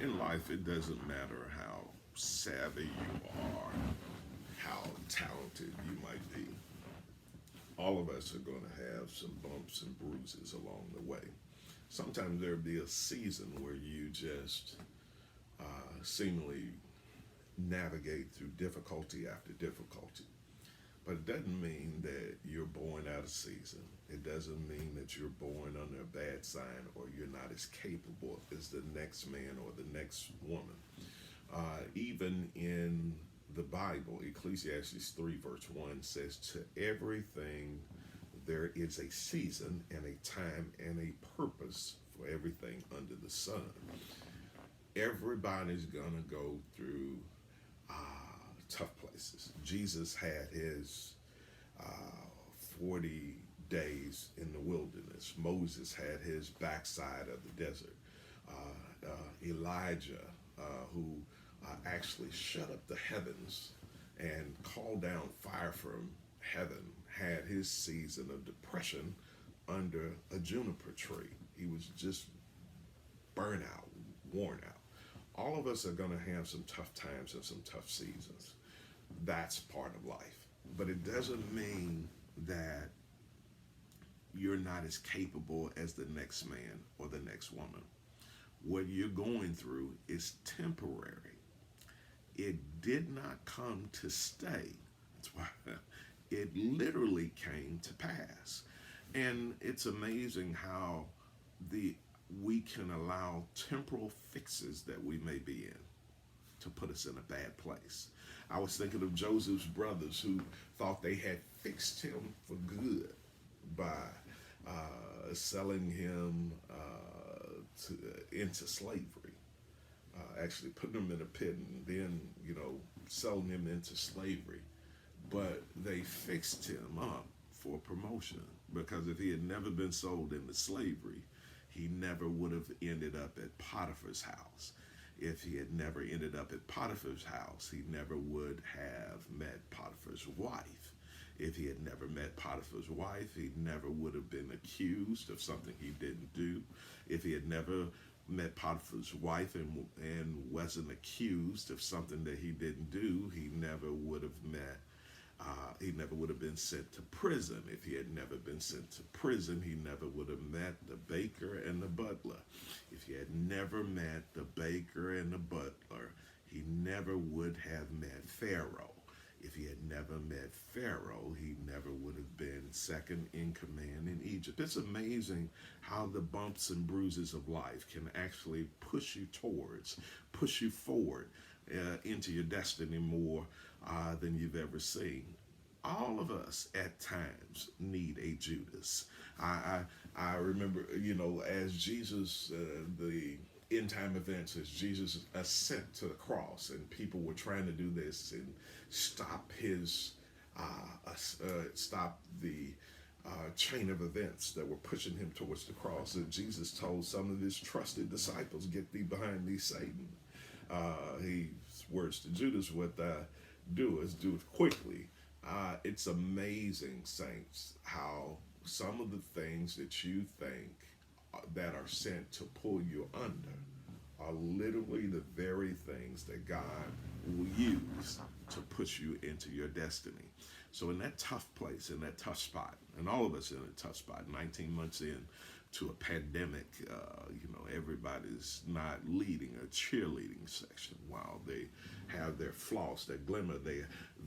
In life, it doesn't matter how savvy you are, how talented you might be. All of us are going to have some bumps and bruises along the way. Sometimes there'll be a season where you just seemingly navigate through difficulty after difficulty. But it doesn't mean that you're born out of season. It doesn't mean that you're born under a bad sign or you're not as capable as the next man or the next woman. Even in the Bible, Ecclesiastes 3, verse 1 says, to everything there is a season and a time and a purpose for everything under the sun. Everybody's going to go through tough places. Jesus had his 40 days in the wilderness. Moses had his backside of the desert. Elijah, who actually shut up the heavens and called down fire from heaven, had his season of depression under a juniper tree. He was just burnt out, worn out. All of us are going to have some tough times and some tough seasons. That's part of life. But it doesn't mean that you're not as capable as the next man or the next woman. What you're going through is temporary. It did not come to stay. That's why it literally came to pass. And it's amazing how the we can allow temporal fixes that we may be in to put us in a bad place. I was thinking of Joseph's brothers who thought they had fixed him for good by selling him into slavery, actually putting him in a pit and then, selling him into slavery. But they fixed him up for promotion because if he had never been sold into slavery, he never would have ended up at Potiphar's house. If he had never ended up at Potiphar's house, he never would have met Potiphar's wife. If he had never met Potiphar's wife, he never would have been accused of something he didn't do. If he had never met Potiphar's wife and wasn't accused of something that he didn't do, he never would have been sent to prison. If he had never been sent to prison, he never would have met the baker and the butler. If he had never met the baker and the butler, he never would have met Pharaoh. If he had never met Pharaoh, he never would have been second in command in Egypt. It's amazing how the bumps and bruises of life can actually push you forward into your destiny more than you've ever seen. All of us at times need a Judas. I remember, as Jesus, the end time events, as Jesus ascent to the cross, and people were trying to do this and stop the chain of events that were pushing him towards the cross. And Jesus told some of his trusted disciples, "Get thee behind thee, Satan." His words to Judas, "What thou doest, do it quickly." It's amazing, saints, how some of the things that you think that are sent to pull you under are literally the very things that God will use to push you into your destiny. So in that tough place, in that tough spot, and all of us in a tough spot, 19 months in to a pandemic, everybody's not leading a cheerleading section while they have their floss, their glimmer,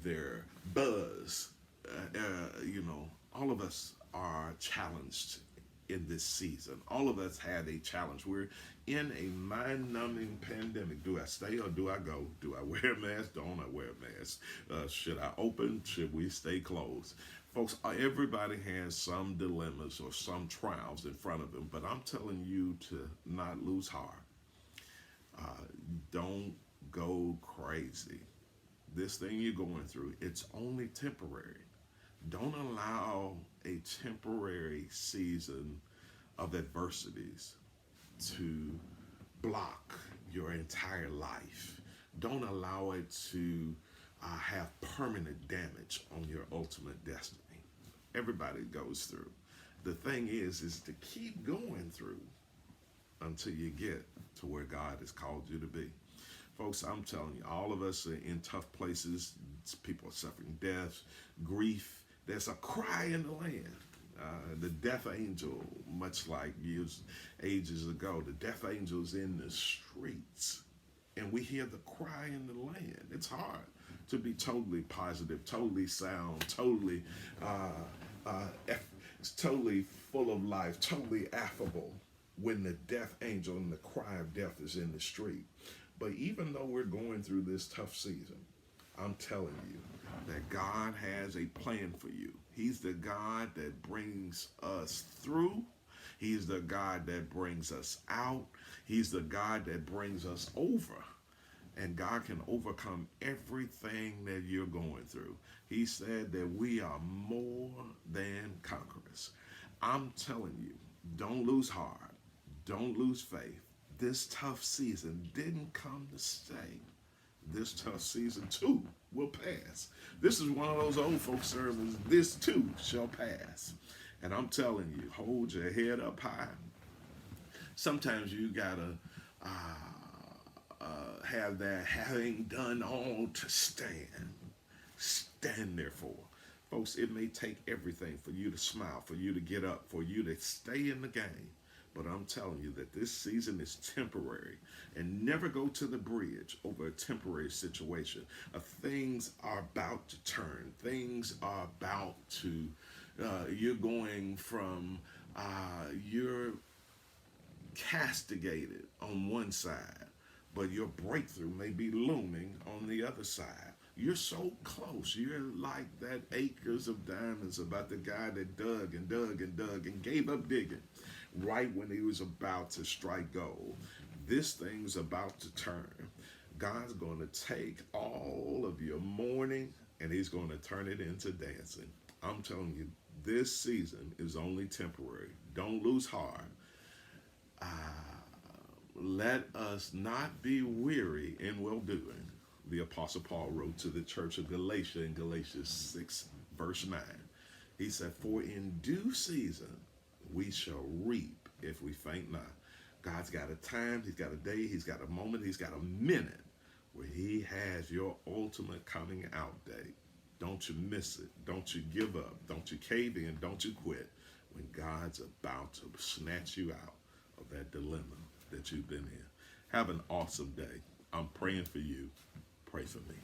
their buzz. All of us are challenged in this season. All of us had a challenge. We're in a mind-numbing pandemic. Do I stay or do I go? Do I wear a mask? Don't I wear a mask? Should I open? Should we stay closed? Folks, everybody has some dilemmas or some trials in front of them, but I'm telling you to not lose heart. Don't go crazy. This thing you're going through, it's only temporary. Don't allow a temporary season of adversities to block your entire life. Don't allow it to have permanent damage on your ultimate destiny. Everybody goes through. The thing is to keep going through. until you get to where God has called you to be. Folks, I'm telling you, all of us are in tough places. People are suffering death, grief. There's a cry in the land. The death angel, much like ages ago, the death angel's in the streets. And we hear the cry in the land. It's hard to be totally positive, totally sound, totally, totally full of life, totally affable when the death angel and the cry of death is in the street. But even though we're going through this tough season, I'm telling you that God has a plan for you. He's the God that brings us through. He's the God that brings us out. He's the God that brings us over. And God can overcome everything that you're going through. He said that we are more than conquerors. I'm telling you, don't lose heart. Don't lose faith. This tough season didn't come to stay. This tough season too will pass. This is one of those old folk sermons. This too shall pass. And I'm telling you, hold your head up high. Sometimes you gotta have that having done all to stand. Stand therefore. Folks, it may take everything for you to smile, for you to get up, for you to stay in the game. But I'm telling you that this season is temporary, and never go to the bridge over a temporary situation. Things are about to turn. Things are about to, you're going from, you're castigated on one side, but your breakthrough may be looming on the other side. You're so close. You're like that acres of diamonds about the guy that dug and dug and dug and gave up digging right when he was about to strike gold. This thing's about to turn. God's going to take all of your mourning and he's going to turn it into dancing. I'm telling you, this season is only temporary. Don't lose heart. Let us not be weary in well-doing. The Apostle Paul wrote to the church of Galatia in Galatians 6, verse 9. He said, for in due season we shall reap if we faint not. God's got a time, he's got a day, he's got a moment, he's got a minute where he has your ultimate coming out day. Don't you miss it. Don't you give up. Don't you cave in. Don't you quit when God's about to snatch you out of that dilemma that you've been in. Have an awesome day. I'm praying for you. Pray for me.